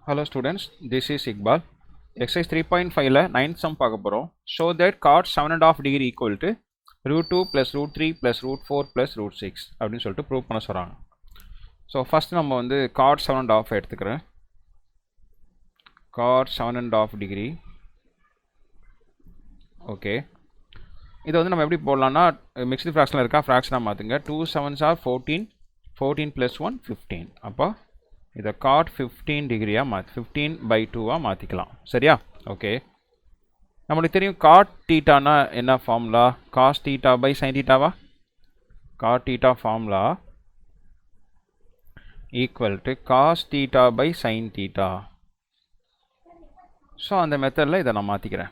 Hello students, this is Iqbal. Exercise 3.5 ல 9th sum பார்க்க போறோம். Show that cot 7.5 degree equal to root 2 plus root 3 plus root 4 plus root 6 அப்படின்னு சொல்லிட்டு prove பண்ண சொல்கிறாங்க. So first நம்ம வந்து cot 7.5 எடுத்துக்கிறேன். cot 7.5 degree. ஓகே, இதை வந்து நம்ம எப்படி போடலாம்னா மிக்ஸ்டு ஃப்ராக்ஷனில் இருக்கா ஃப்ராக்ஷனாக மாற்றுங்க. 2 7s are 14, 14 plus 1 15. அப்போ இதை cot 15 டிகிரியாக மாற்றி 15/2 மாற்றிக்கலாம். சரியா? ஓகே, நம்மளுக்கு தெரியும் cot தீட்டானா என்ன formula? cos theta by sin தீட்டாவா? cot theta formula equal to cos theta by sin theta. So அந்த மெத்தடில் இதை நான் மாற்றிக்கிறேன்.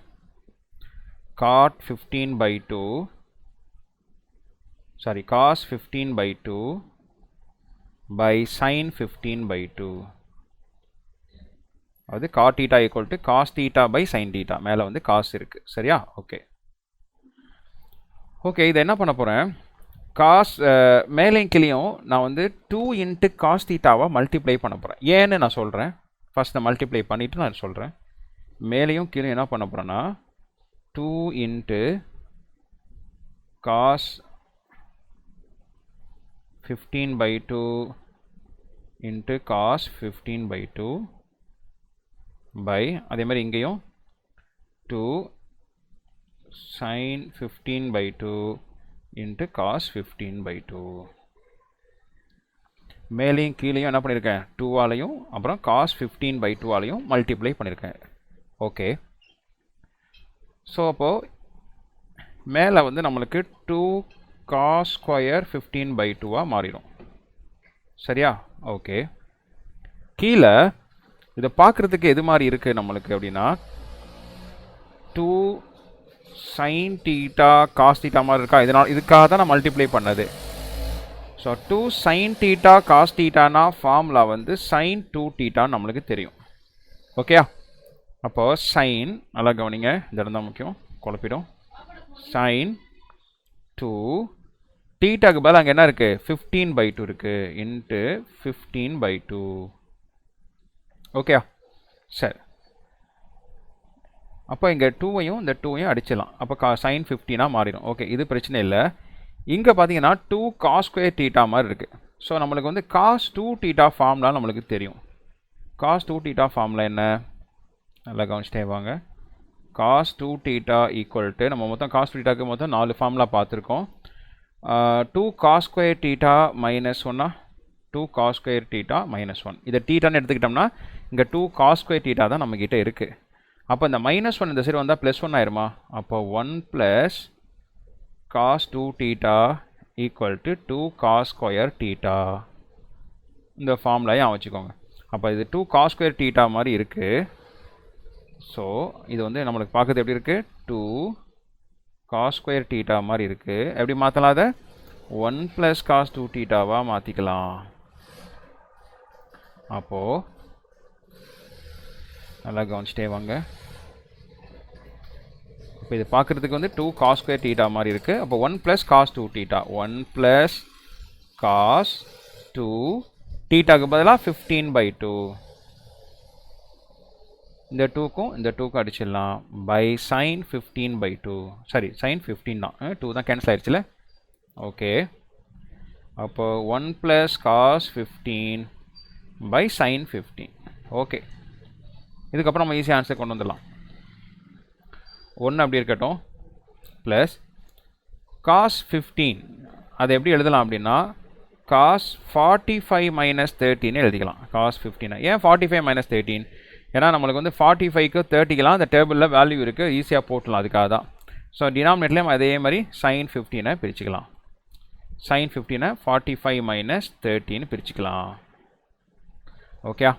cot 15/2 sorry cos 15/2 by sin 15/2. அது cot theta equal to cos theta by sin theta. மேலே வந்து cos இருக்கு. சரியா? ஓகே ஓகே, இதை என்ன பண்ண போகிறேன்? cos மேலேயும் கிளியும் நான் வந்து 2 into cos thetaவை மல்டிப்ளை பண்ண போகிறேன். ஏன்னு நான் சொல்கிறேன். ஃபஸ்ட் நான் மல்டிப்ளை பண்ணிவிட்டு நான் சொல்கிறேன். மேலேயும் கீழே என்ன பண்ண போகிறேன்னா 2 into cos 15/2 into cos 15/2 by அதே மாதிரி இங்கேயும் 2 sin 15/2 into cos 15/2. மேலேயும் கீழேயும் என்ன பண்ணியிருக்கேன்? 2ஆலையும் அப்புறம் cos 15/2ஆலையும் மல்டிப்ளை பண்ணியிருக்கேன். ஓகே, ஸோ அப்போது மேலே வந்து நம்மளுக்கு 2 cos ஸ்கொயர் 15/2 மாறிடும். சரியா? ஓகே, கீழே இதை பார்க்குறதுக்கு எது மாதிரி இருக்குது நம்மளுக்கு அப்படின்னா 2 sin தீட்டா காஸ் தீட்டா மாதிரி இருக்கா? இதனால் இதுக்காக தான் நான் மல்டிப்ளை பண்ணது. ஸோ 2 sin தீட்டா காஸ் தீட்டானா ஃபார்முலா வந்து sin 2 தீட்டான்னு நம்மளுக்கு தெரியும். ஓகேயா? அப்போது சைன், நல்லா கவனிங்க, இந்த இடம் தான் முக்கியம், குழப்பிடும். sin 2 தீட்டாக்கு பதில் அங்கே என்ன இருக்குது? 15/2 இருக்குது. இன்ட்டு 15/2. ஓகேயா? சரி, அப்போ இங்கே 2வையும் இந்த 2வையும் அடிச்சிடலாம். அப்போ sin 15 மாறிடும். ஓகே, இது பிரச்சனை இல்லை. இங்கே பார்த்தீங்கன்னா 2 cos ஸ்கொயர் தீட்டா மாதிரி இருக்குது. ஸோ நம்மளுக்கு வந்து cos 2 தீட்டா ஃபார்முலா நம்மளுக்கு தெரியும். cos 2 தீட்டா ஃபார்முலா என்ன? நல்லா கவனிச்சிட்டே வாங்க. cos 2 தீட்டா ஈக்குவல் டு நம்ம மொத்தம் cos 2 தீட்டாக்கு மொத்தம் 4 ஃபார்முலா பார்த்துருக்கோம். 2 cos square theta minus 1 2 cos square theta minus 1. இதை தீட்டான்னு எடுத்துக்கிட்டோம்னா இங்கே 2 cos ஸ்கொயர் தீட்டா தான் நம்மக்கிட்ட இருக்குது. அப்போ இந்த -1 இந்த சைடு வந்தால் +1 ஆயிருமா? அப்போ 1 + cos 2 theta equal to 2 cos square theta. இந்த ஃபார்முலாயும் வச்சுக்கோங்க. அப்போ இது 2 cos ஸ்கொயர் தீட்டா மாதிரி இருக்குது. ஸோ இது வந்து நம்மளுக்கு பார்க்குறது எப்படி இருக்குது? 2 cos ஸ்கொயர் தீட்டா மாதிரி இருக்குது. எப்படி மாற்றலாம்? அதை 1 + cos 2 தீட்டாவாக மாற்றிக்கலாம். அப்போது நல்லா கவனிச்சிட்டே வாங்க. இப்போ இது பார்க்குறதுக்கு வந்து 2 cos ஸ்கொயர் தீட்டா மாதிரி இருக்குது. அப்போ 1 + cos 2 தீட்டா, 1 + cos 2 தீட்டாக்கு பதிலாக 15/2. இந்த 2க்கும் இந்த 2க்கும் அடிச்சிடலாம். By sin 15/2. சரி, sin 15 தான், 2 தான் கேன்சல் ஆயிடுச்சுல. ஓகே, அப்போ 1 + cos 15 by sin 15. ஓகே, இதுக்கப்புறம் நம்ம ஈஸியாக ஆன்சர் கொண்டு வந்துடலாம். 1 அப்படி இருக்கட்டும், ப்ளஸ் cos 15 அதை எப்படி எழுதலாம் அப்படின்னா cos 45 - 13 எழுதிக்கலாம். cos 15 ஏன் 45 - 13? ஏன்னா நம்மளுக்கு வந்து 45க்கு 30க்கெலாம் அந்த டேபிளில் வேல்யூ இருக்குது, ஈஸியாக போட்டலாம், அதுக்காக தான். ஸோ டினாமினேட்லேயும் அதே மாதிரி sin 15 பிரிச்சுக்கலாம். sin 15 45 - 13 பிரிச்சுக்கலாம். ஓகே,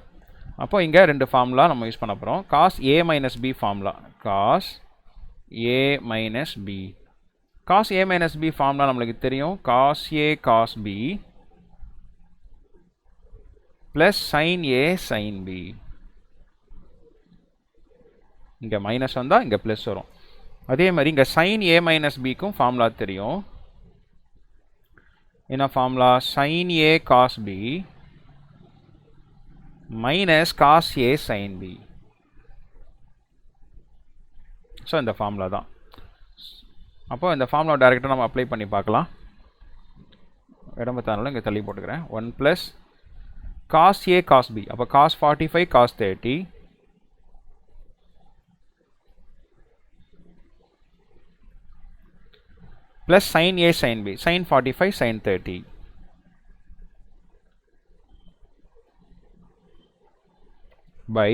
அப்போ இங்கே 2 ஃபார்முலா நம்ம யூஸ் பண்ண போகிறோம். cos a - b formula, cos a - b. cos a - b formula நம்மளுக்கு தெரியும். cos a cos b plus sin a sin b. இங்கே மைனஸ் வந்தால் இங்கே ப்ளஸ் வரும். அதே மாதிரி இங்கே sin a - bக்கும் ஃபார்முலா தெரியும். என்ன formula? sin a cos b minus cos A sin B. So இந்த ஃபார்முலா தான். அப்போ இந்த ஃபார்முலா டைரெக்டாக நம்ம அப்ளை பண்ணி பார்க்கலாம். இடம் பார்த்தாலும் இங்கே தள்ளி போட்டுக்கிறேன். 1 + cos A cos B. அப்போ cos 45 cos 30 plus sin A sin B, sin 45 sin 30 by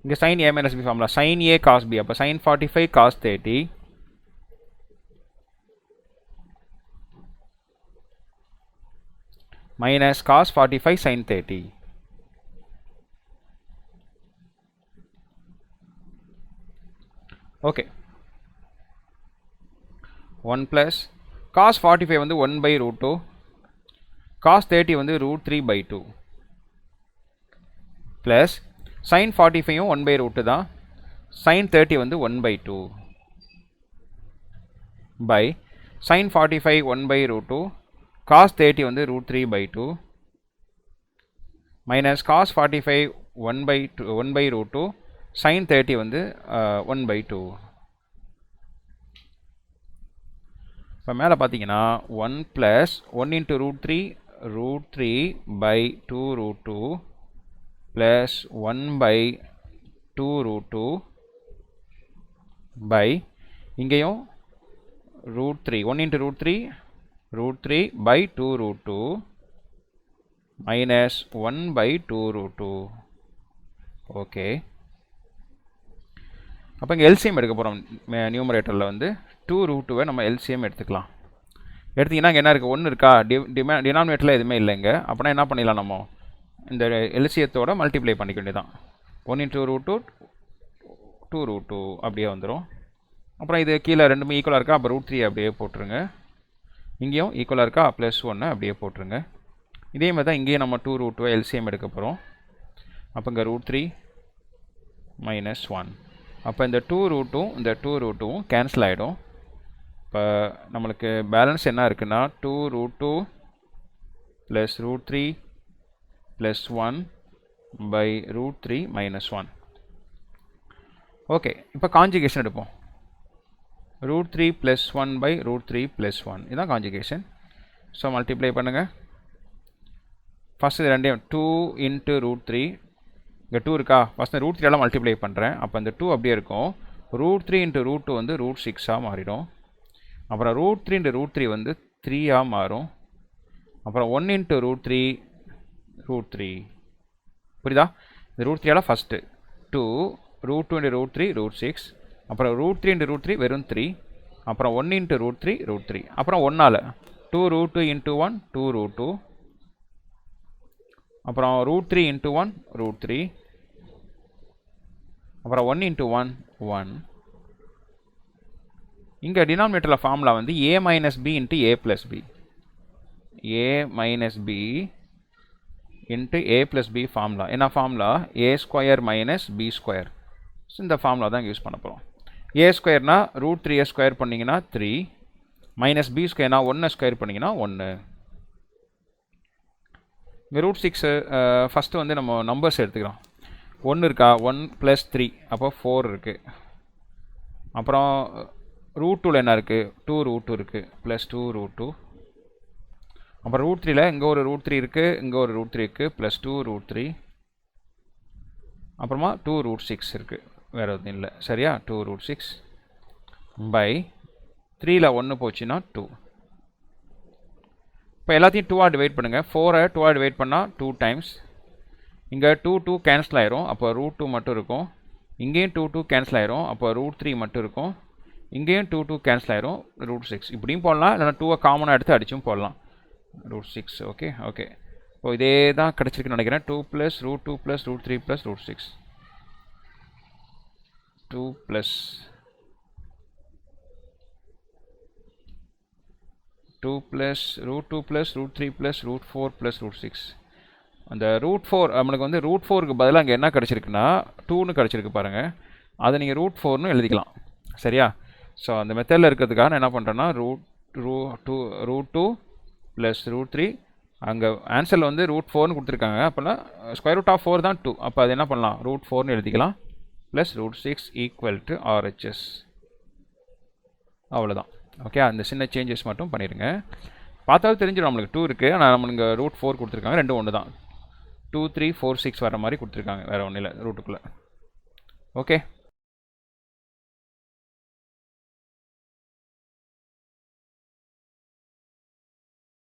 இங்கே sin A minus B formula sin A cos B. அப்போ sin 45 cos 30 minus cos 45 sin 30. Okay, 1 + cos 45 வந்து 1/√2, cos 30 வந்து √3/2 plus sin 45 1/√2 தான், sin 30 வந்து 1/2 by sin 45 1/√2, cos 30 வந்து √3/2 minus cos 45 1/√2, sin 30 வந்து 1/2. இப்போ மேலே பார்த்தீங்கன்னா 1 + 1 × √3/2√2 plus 1/2√2 by இங்கேயும் √3 1 × √3/2√2 minus 1/2√2. ஓகே, அப்போ இங்கே எல்சிஎம் எடுக்க போகிறோம். நியூமரேட்டரில் வந்து 2√2 நம்ம எல்சிஎம் எடுத்துக்கலாம். எடுத்திங்கன்னா இங்கே என்ன இருக்குது, 1 இருக்கா, டினாமினேட்டரில் எதுவுமே இல்லைங்க. அப்படின்னா என்ன பண்ணிடலாம், நம்ம இந்த எல்சிஎத்தோட மல்டிப்ளை பண்ணிக்க வேண்டியதான். 1 × √2 2√2 அப்படியே வந்துடும். அப்புறம் இது கீழே ரெண்டுமே ஈக்குவலாக இருக்கா, அப்போ √3 அப்படியே போட்டுருங்க. இங்கேயும் ஈக்குவலாக இருக்கா, +1 அப்படியே போட்டுருங்க. இதே மாதிரி தான் இங்கேயும் நம்ம 2√2 எல்சிஎம் எடுக்க போகிறோம். அப்போ இங்கே √3 - 1. அப்போ இந்த 2√2 இந்த 2√2 கேன்சல் ஆகிடும். இப்போ நம்மளுக்கு பேலன்ஸ் என்ன இருக்குன்னா 2√2 + √3 + 1 by √3 - 1. ஓகே, இப்போ காஞ்சுகேஷன் எடுப்போம். √3 + 1 by √3 + 1 இதுதான் காஞ்சுகேஷன். ஸோ மல்டிப்ளை பண்ணுங்கள். ஃபஸ்ட் இது ரெண்டையும் 2 × √3, இங்கே 2 இருக்கா, ஃபஸ்ட் √3 மல்டிப்ளை பண்ணுறேன். அப்போ இந்த 2 அப்படியே இருக்கும். √3 × √2 வந்து √6 மாறிடும். அப்புறம் √3 × √3 வந்து 3 மாறும். அப்புறம் 1 × √3 √3. புரியுதா? இந்த √3 ஃபஸ்ட்டு 2, √2 × √3 √6, அப்புறம் √3 × √3 வெறும் 3, அப்புறம் 1 × √3 √3, அப்புறம் 1ஆல் 2√2 × 1 2√2, அப்புறம் √3 × 1 √3, அப்புறம் 1 × 1 1. இங்கே டினாமினேட்டரில் ஃபார்முலா வந்து a - b × a + b. a - b × a + b formula என்ன ஃபார்முலா, a² - b². ஸோ இந்த ஃபார்முலா தான் யூஸ் பண்ண போகிறோம். a²னா √3a² பண்ணிங்கன்னா 3, -b²னா 1² பண்ணிங்கன்னா 1. இங்கே √6 ஃபஸ்ட்டு வந்து நம்ம நம்பர்ஸ் எடுத்துக்கிறோம். 1 இருக்கா, 1 + 3 அப்போ 4 இருக்குது. அப்புறம் √2ல் என்ன இருக்குது, 2√2 இருக்குது, +2√2. அப்புறம் √3ல் இங்கே ஒரு √3 இருக்குது, இங்கே ஒரு √3 இருக்குது, +2√3. அப்புறமா 2√6 இருக்குது, வேறு எதுவும் இல்லை. சரியா, 2√6 by 3ல் 1 போச்சுன்னா 2. இப்போ எல்லாத்தையும் 2 டிவைட் பண்ணுங்கள். 4 2 டிவைட் பண்ணால் 2 டைம்ஸ். இங்கே 2 கேன்சல் ஆயிரும், அப்போ √2 மட்டும் இருக்கும். இங்கேயும் 2 கேன்சல் ஆயிரும், அப்போ √3 மட்டும் இருக்கும். இங்கேயும் 2 கேன்சல் ஆயிரும், √6. இப்படியும் போடலாம், இல்லைனா 2 காமனாக எடுத்து அடிச்சும் போடலாம். √6. ஓகே ஓகே, இப்போ இதே தான் கிடச்சிருக்குன்னு நினைக்கிறேன். 2 + √2 + √3 + √6. 2 + √2 + √3 + √4 + √6. அந்த √4 நம்மளுக்கு வந்து √4க்கு பதிலாக அங்கே என்ன கிடச்சிருக்குன்னா 2ன்னு கிடச்சிருக்கு பாருங்கள். அதை நீங்கள் √4ன்னு எழுதிக்கலாம். சரியா? ஸோ அந்த மெத்தடில் இருக்கிறதுக்காக நான் என்ன பண்ணுறேன்னா √2 + √3, அங்கே ஆன்சரில் வந்து √4ன்னு கொடுத்துருக்காங்க. அப்போனா √4 தான் 2. அப்போ அது என்ன பண்ணலாம், √4ன்னு எழுதிக்கலாம். Plus √6 equal to RHS. அவ்வளோதான். ஓகே, அந்த சின்ன சேஞ்சஸ் மட்டும் பண்ணிடுங்க. பார்த்தாலும் தெரிஞ்சிடும் நம்மளுக்கு 2 இருக்குது. ஆனால் நம்மளுக்கு √4 கொடுத்துருக்காங்க. ரெண்டும் ஒன்று தான். 2 3 4 6 வர மாதிரி கொடுத்துருக்காங்க. வேறு ஒன்றும் இல்லை ரூட்டுக்குள்ளே. ஓகே.